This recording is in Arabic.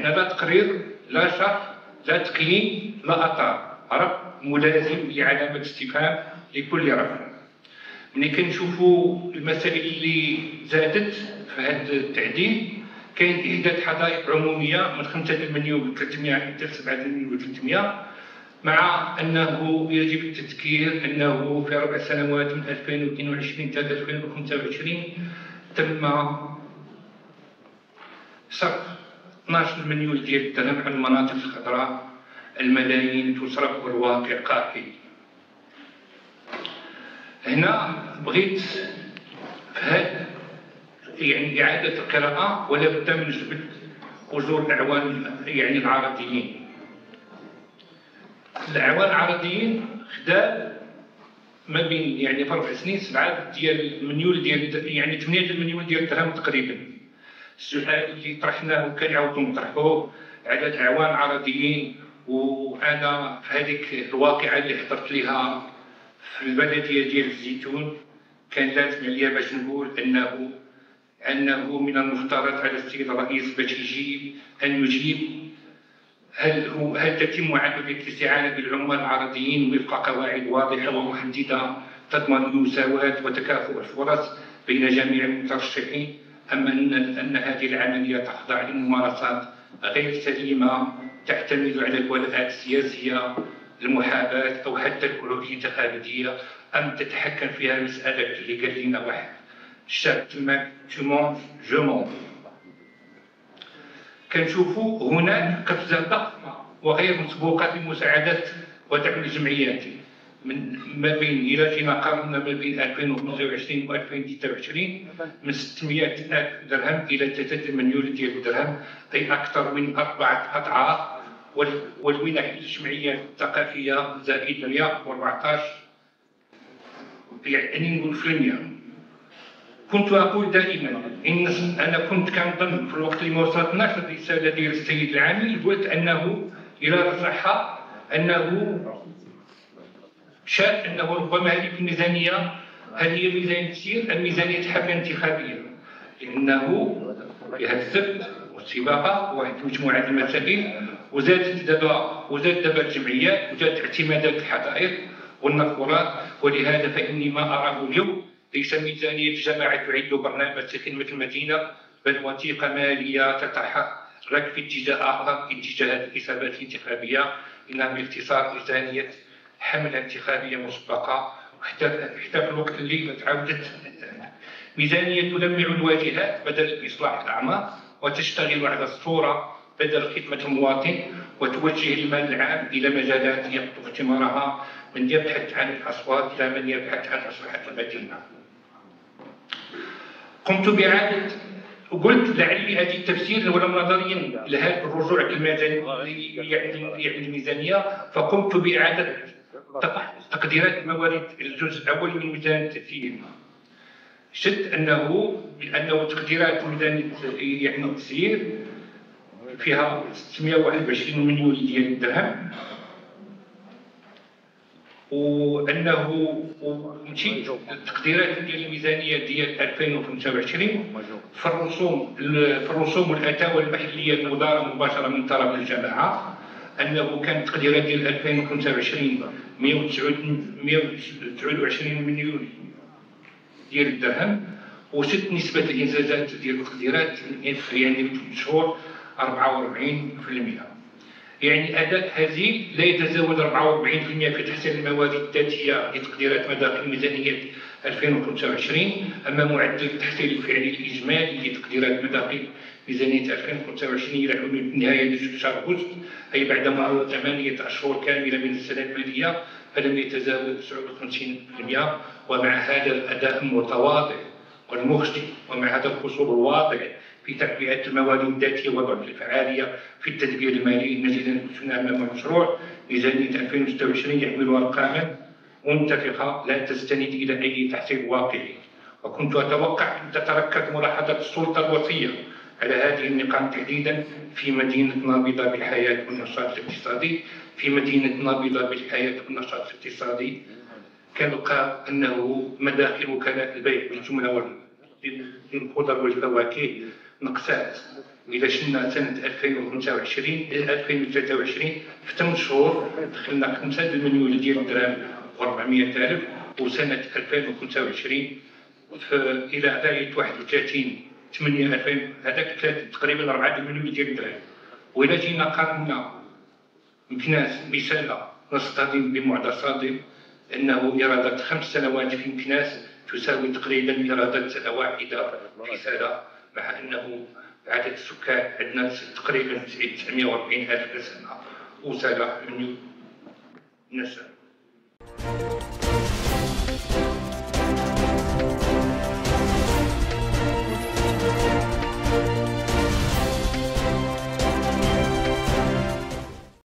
عندنا لا تقرير لا شرح لا تقييم لا اثار، رفض ملازم لعلامه استفهام لكل رفض. ملي كنشوفوا المسائل اللي زادت في هذا التعديل، كاين احداث حدائق عموميه من 5,300,000 حتى 7,300,000، مع انه يجب التذكير انه في 4 سنوات من 2022 حتى 2025 تم صرف 12 مليون ديال الدرهم على المناطق الخضراء، الملايين تصرف والواقع قاتل. هنا بغيت في هذا يعني إعادة القراءة، ولا بد من جبد أجور الأعوان يعني العرضيين. الأعوان العرضيين خدا ما بين يعني في 4 سنين 7 ديال المليون ديال يعني 8 مليون ديال الدرهم تقريبا. السؤال اللي طرحناه وكنعاودو نطرحوه على الأعوان العرضيين، وأنا في هذيك الواقعة اللي حضرت لها في البلدية ديال الزيتون كان لازم عليا باش نقول أنه من المفترض على السيد الرئيس باش يجيب هل تتم معاملة الاستعانة بالعمال العرضيين وفق قواعد واضحة ومحددة تضمن المساواة وتكافؤ الفرص بين جميع المترشحين، أم أن هذه العملية تخضع لممارسات غير سليمة تعتمد على الولاءات السياسية، المحاباة أو حتى الكروت الانتخابية، أم تتحكم فيها المسألة اللي قال لنا واحد الشاب تما تو مونج جو مونج. كنشوفوا هناك قفزة ضخمة وغير مسبوقة في مساعدات ودعم الجمعيات ما بين إلى جينا قارنا ما بين 2025 و 2023 من 600,000 درهم إلى 3 مليون ديال الدرهم، أي أكثر من 4 أضعاف. والمنح للجمعيات الثقافية زائد 114 يعني نقول في المئة. كنت أقول دائما أنا كنت كنظن في الوقت اللي ما وصلتناش الرسالة ديال السيد العامل، قلت أنه إلى رجعها أنه شاف أنه ربما هذه الميزانية هل هي ميزانية تسير أم ميزانية الحملة الانتخابية، لأنه يهذب والسباقة وواحد مجموعة المسائل، وزاد دابا الجمعيات، وزاد اعتمادات الحدائق والنافورات. ولهذا فإني ما أراه اليوم ليس ميزانية جماعة تعد برنامج خدمة المدينة، بل وثيقة مالية تتحرك في اتجاه آخر، اتجاه الحسابات الانتخابية، إنها باختصار ميزانية حملة انتخابية مسبقة. حتى في الوقت اللي تعاودت ميزانية تلمع الواجهات بدل إصلاح الأعمال، وتشتغل على الصورة بدل خدمة المواطن، وتوجه المال العام إلى مجالات يقطف ثمارها من يبحث عن الأصوات لا من يبحث عن مصلحة المدينة. قمت بإعادة قلت لعلي هذه التفسير ولو نظريا لهذا الرجوع يعني الميزانية، فقمت بإعادة تقديرات موارد الجزء الأول من ميزانية التسيير. شفت بأنه تقديرات ميزانية يعني التسيير فيها 621 مليون ديال الدرهم، وانه مشيت التقديرات ديال الميزانيه ديال 2025 في الرسوم والاتاوى المحليه المداره مباشره من طرف الجماعه، انه كانت التقديرات ديال 2025 129 مليون ديال الدرهم، وشت نسبه الانجازات ديال التقديرات يعني في شهور 44%. يعني أداء هزيل لا يتزاوج 44% في تحسين الموارد الذاتية لتقديرات مداخل ميزانية 2025، أما معدل التحصيل الفعلي الإجمالي لتقديرات مداخل ميزانية 2025 إلى حدود نهاية شهر أغسطس، أي بعد مرور 8 أشهر كاملة من السنة المالية، فلم يتزاوج 59%. ومع هذا الأداء المتواضع والمخجل، ومع هذا القصور الواضح في تعبئة الموارد الذاتية وضعف الفعالية في التدبير المالي، نجد أنفسنا أمام مشروع ميزانية 2026 يحمل أرقاما منتفخة لا تستند إلى أي تحصيل واقعي. وكنت أتوقع أن تتركز ملاحظة السلطة الوصية على هذه النقاط تحديدا في مدينة نابضة بالحياة والنشاط الاقتصادي. في مدينة نابضة بالحياة والنشاط الاقتصادي كنلقى أنه مداخل وكالات البيع بالجملة للخضر والفواكه نقصات. إذا شفنا سنة 2023 في 8 شهور دخلنا 5 مليون ديال الدراهم و400,000، وسنة 2025 إلى غاية 31/8/2000 هذاك تقريبا 4 مليون ديال الدراهم. وإلا جينا قارنا مكناس رسالة نصطدم بمعطى صادم أنه إيرادات 5 سنوات في مكناس تساوي تقريبا إيرادات سنة واحدة رسالة، مع أنه عدد السكان عندنا تقريبا 940,000 سنة وسالة من النساء.